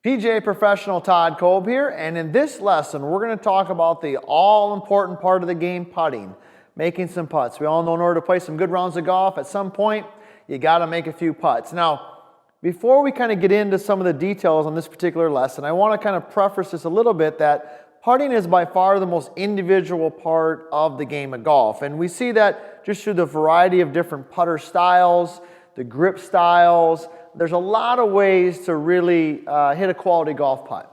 PGA Professional Todd Kolb here, and in this lesson we're going to talk about the all-important part of the game, putting, making some putts. We all know in order to play some good rounds of golf, at some point you got to make a few putts. Now, before we kind of get into some of the details on this particular lesson, I want to kind of preface this a little bit that putting is by far the most individual part of the game of golf, and we see that just through the variety of different putter styles, the grip styles. There's a lot of ways to really hit a quality golf putt.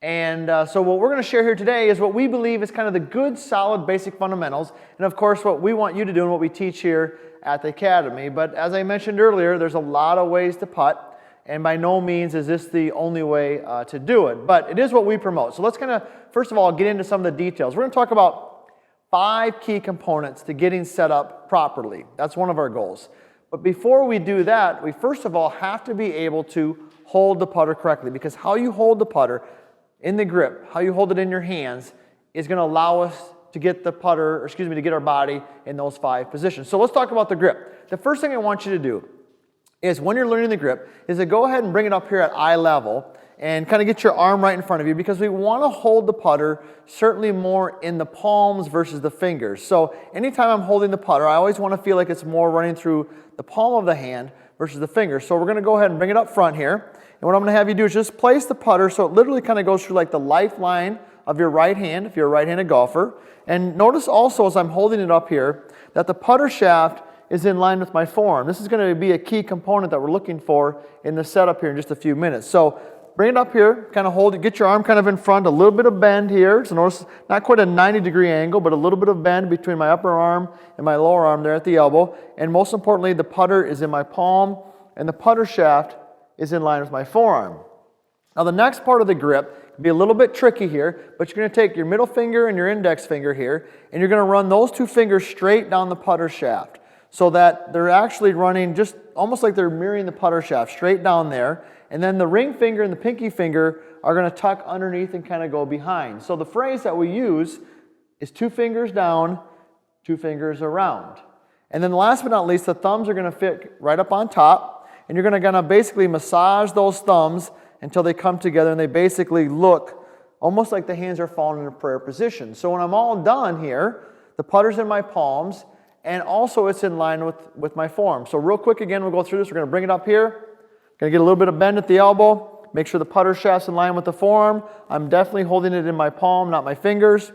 And so what we're going to share here today is what we believe is kind of the good, solid, basic fundamentals. And of course, what we want you to do and what we teach here at the Academy. But as I mentioned earlier, there's a lot of ways to putt. And by no means is this the only way to do it. But it is what we promote. So let's kind of, first of all, get into some of the details. We're going to talk about 5 key components to getting set up properly. That's one of our goals. But before we do that, we first of all have to be able to hold the putter correctly, because how you hold the putter in the grip, how you hold it in your hands, is going to allow us to get the putter, or excuse me, to get our body in those 5 positions. So let's talk about the grip. The first thing I want you to do is, when you're learning the grip, is to go ahead and bring it up here at eye level and kind of get your arm right in front of you, because we want to hold the putter certainly more in the palms versus the fingers. So anytime I'm holding the putter, I always want to feel like it's more running through the palm of the hand versus the fingers. So we're going to go ahead and bring it up front here. And what I'm going to have you do is just place the putter so it literally kind of goes through like the lifeline of your right hand if you're a right-handed golfer. And notice also as I'm holding it up here that the putter shaft is in line with my forearm. This is going to be a key component that we're looking for in the setup here in just a few minutes. So bring it up here, kind of hold it, get your arm kind of in front, a little bit of bend here. So notice not quite a 90-degree angle, but a little bit of bend between my upper arm and my lower arm there at the elbow. And most importantly, the putter is in my palm and the putter shaft is in line with my forearm. Now the next part of the grip can be a little bit tricky here, but you're going to take your middle finger and your index finger here, and you're going to run those 2 fingers straight down the putter shaft so that they're actually running just almost like they're mirroring the putter shaft straight down there. And then the ring finger and the pinky finger are going to tuck underneath and kind of go behind. So the phrase that we use is 2 fingers down, 2 fingers around. And then last but not least, the thumbs are going to fit right up on top. And you're going to basically massage those thumbs until they come together and they basically look almost like the hands are falling in a prayer position. So when I'm all done here, the putter's in my palms and also it's in line with my forearm. So real quick again, we'll go through this. We're going to bring it up here. Going to get a little bit of bend at the elbow. Make sure the putter shaft's in line with the forearm. I'm definitely holding it in my palm, not my fingers.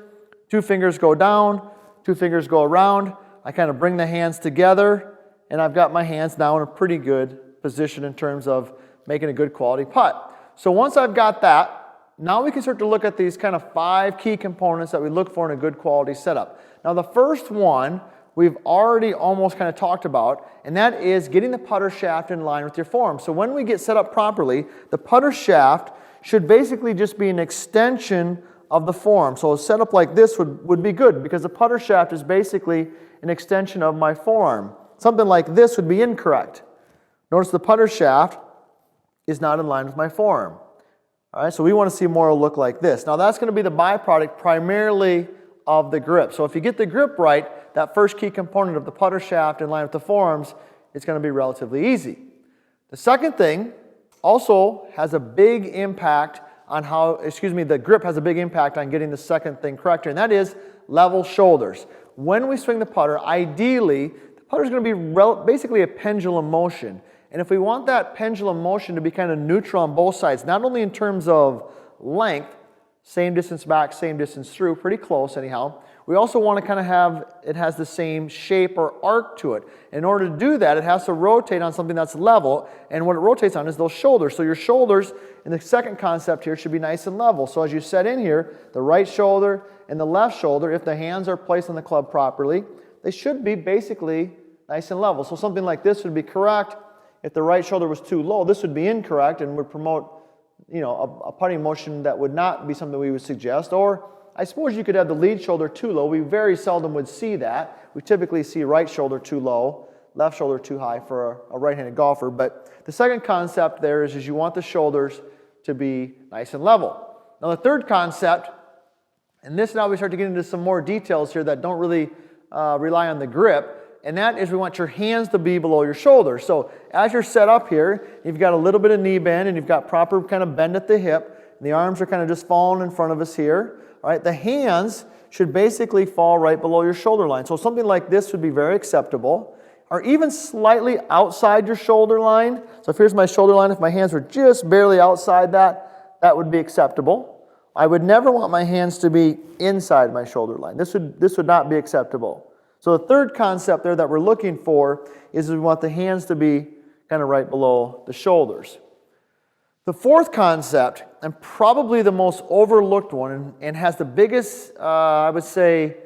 2 fingers go down, 2 fingers go around. I kind of bring the hands together, and I've got my hands now in a pretty good position in terms of making a good quality putt. So once I've got that, now we can start to look at these kind of 5 key components that we look for in a good quality setup. Now the first one we've already almost kind of talked about, and that is getting the putter shaft in line with your forearm. So when we get set up properly, the putter shaft should basically just be an extension of the forearm. So a setup like this would be good, because the putter shaft is basically an extension of my forearm. Something like this would be incorrect. Notice the putter shaft is not in line with my forearm. All right, so we want to see more look like this. Now that's going to be the byproduct primarily of the grip. So if you get the grip right, that first key component of the putter shaft in line with the forearms, it's going to be relatively easy. The second thing also has a big impact on the grip has a big impact on getting the second thing correct here, and that is level shoulders. When we swing the putter, ideally, the putter is going to be basically a pendulum motion. And if we want that pendulum motion to be kind of neutral on both sides, not only in terms of length, same distance back, same distance through, pretty close anyhow. We also want to kind of have it has the same shape or arc to it. In order to do that, it has to rotate on something that's level, and what it rotates on is those shoulders. So your shoulders in the second concept here should be nice and level. So as you set in here, the right shoulder and the left shoulder, if the hands are placed on the club properly, they should be basically nice and level. So something like this would be correct. If the right shoulder was too low, this would be incorrect and would promote a putting motion that would not be something we would suggest. Or I suppose you could have the lead shoulder too low. We very seldom would see that. We typically see right shoulder too low, left shoulder too high for a right-handed golfer. But the second concept there is you want the shoulders to be nice and level. Now the third concept, and this now we start to get into some more details here that don't really rely on the grip, and that is we want your hands to be below your shoulders. So as you're set up here, you've got a little bit of knee bend and you've got proper kind of bend at the hip. And the arms are kind of just falling in front of us here. All right, the hands should basically fall right below your shoulder line. So something like this would be very acceptable, or even slightly outside your shoulder line. So if here's my shoulder line, if my hands were just barely outside that, that would be acceptable. I would never want my hands to be inside my shoulder line. This would not be acceptable. So the third concept there that we're looking for is we want the hands to be kind of right below the shoulders. The fourth concept, and probably the most overlooked one, and has the biggest, I would say,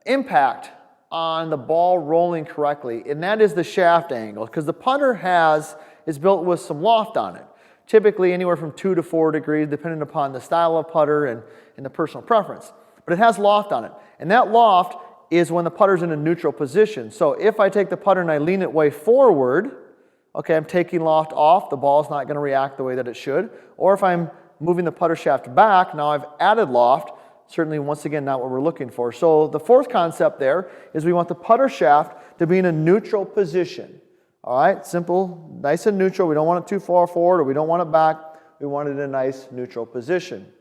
impact on the ball rolling correctly, and that is the shaft angle, because the putter is built with some loft on it. Typically anywhere from 2 to 4 degrees, depending upon the style of putter and the personal preference. But it has loft on it, and that loft is when the putter's in a neutral position. So if I take the putter and I lean it way forward, okay, I'm taking loft off, the ball's not going to react the way that it should. Or if I'm moving the putter shaft back, now I've added loft. Certainly, once again, not what we're looking for. So the fourth concept there is we want the putter shaft to be in a neutral position. All right, simple, nice and neutral. We don't want it too far forward or we don't want it back. We want it in a nice neutral position.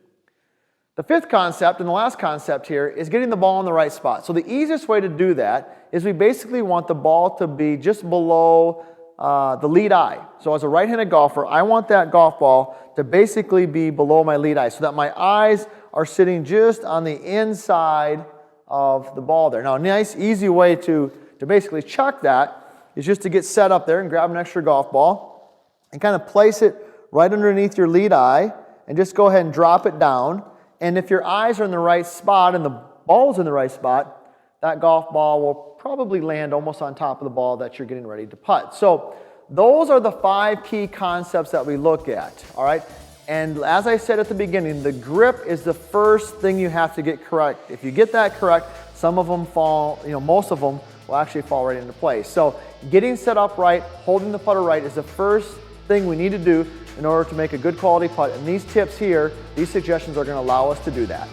The fifth concept and the last concept here is getting the ball in the right spot. So the easiest way to do that is we basically want the ball to be just below the lead eye. So as a right-handed golfer, I want that golf ball to basically be below my lead eye so that my eyes are sitting just on the inside of the ball there. Now, a nice, easy way to basically check that is just to get set up there and grab an extra golf ball and kind of place it right underneath your lead eye and just go ahead and drop it down. And if your eyes are in the right spot and the ball's in the right spot, that golf ball will probably land almost on top of the ball that you're getting ready to putt. So those are the 5 key concepts that we look at, all right? And as I said at the beginning, the grip is the first thing you have to get correct. If you get that correct, some of them fall, most of them will actually fall right into place. So getting set up right, holding the putter right is the first thing we need to do in order to make a good quality putt. And these tips here, these suggestions are going to allow us to do that.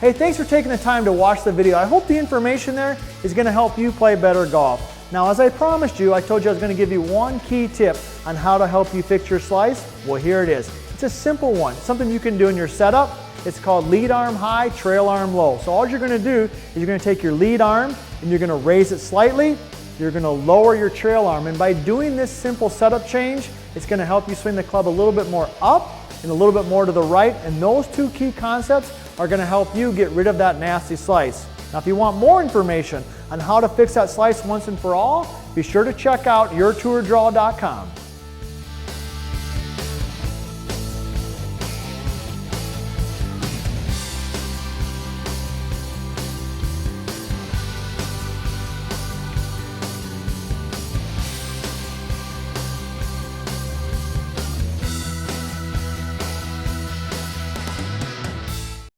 Hey, thanks for taking the time to watch the video. I hope the information there is going to help you play better golf. Now, as I promised you, I told you I was going to give you one key tip on how to help you fix your slice. Well, here it is. It's a simple one, something you can do in your setup. It's called lead arm high, trail arm low. So all you're going to do is you're going to take your lead arm and you're going to raise it slightly. You're going to lower your trail arm. And by doing this simple setup change, it's going to help you swing the club a little bit more up and a little bit more to the right. And those 2 key concepts are going to help you get rid of that nasty slice. Now, if you want more information on how to fix that slice once and for all, be sure to check out yourtourdraw.com.